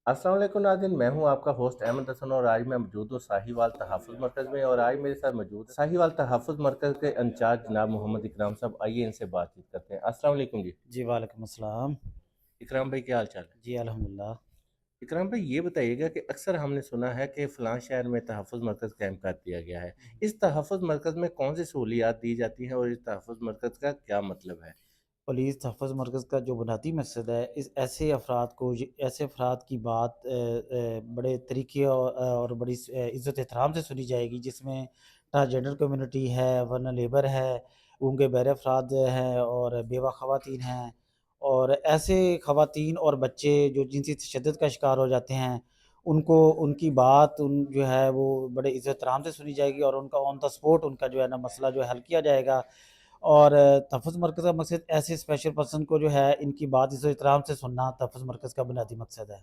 अस्सलाम वालेकुम नाज़रीन, मैं हूं आपका होस्ट अहमद हसन और आज मैं मौजूद हूं साहिवाल तहफ़्फ़ुज़ मरकज़ में। और आज मेरे साथ मौजूद है साहिवाल तहफ़्फ़ुज़ मरकज़ के इंचार्ज जनाब मोहम्मद इकराम साहब। आइए इनसे बातचीत करते हैं। अस्सलाम वालेकुम जी। जी, वालेकुम अस्सलाम। इकराम भाई क्या हाल चाल है? जी, अल्हम्दुलिल्लाह। इकराम भाई ये बताइएगा कि अक्सर हमने सुना है कि फ़लाँ शहर में तहफ़्फ़ुज़ मरकज़ कायम कर दिया गया है। इस तहफ़्फ़ुज़ मरकज़ में कौन सी सहूलियात दी जाती हैं और इस तहफ़्फ़ुज़ मरकज़ का क्या मतलब है? पुलिस तहफ़्फ़ुज़ मरकज़ का जो बुनियादी मकसद है, इस ऐसे अफ़राद को ऐसे अफ़राद की बात बड़े तरीके और बड़ी इज़्ज़त एहतराम से सुनी जाएगी, जिसमें ट्रांसजेंडर कम्युनिटी है, वल्नरेबल है, गूंगे बहरे अफ़राद हैं और बेवा ख़वातीन हैं। और ऐसे ख़वातीन और बच्चे जो जिनसी तशद्दुद का शिकार हो जाते हैं, उनको उनकी बात जो है वो बड़े इज़्ज़त एहतराम से सुनी जाएगी और उनका ऑन द स्पॉट उनका जो है ना मसला जो है हल किया जाएगा। और तहफ़्फ़ुज़ मरकज़ का मकसद ऐसे स्पेशल पर्सन को जो है इनकी बात इज़्ज़त-ए-एहतराम से सुनना तहफ़्फ़ुज़ मरकज़ का बुनियादी मकसद है।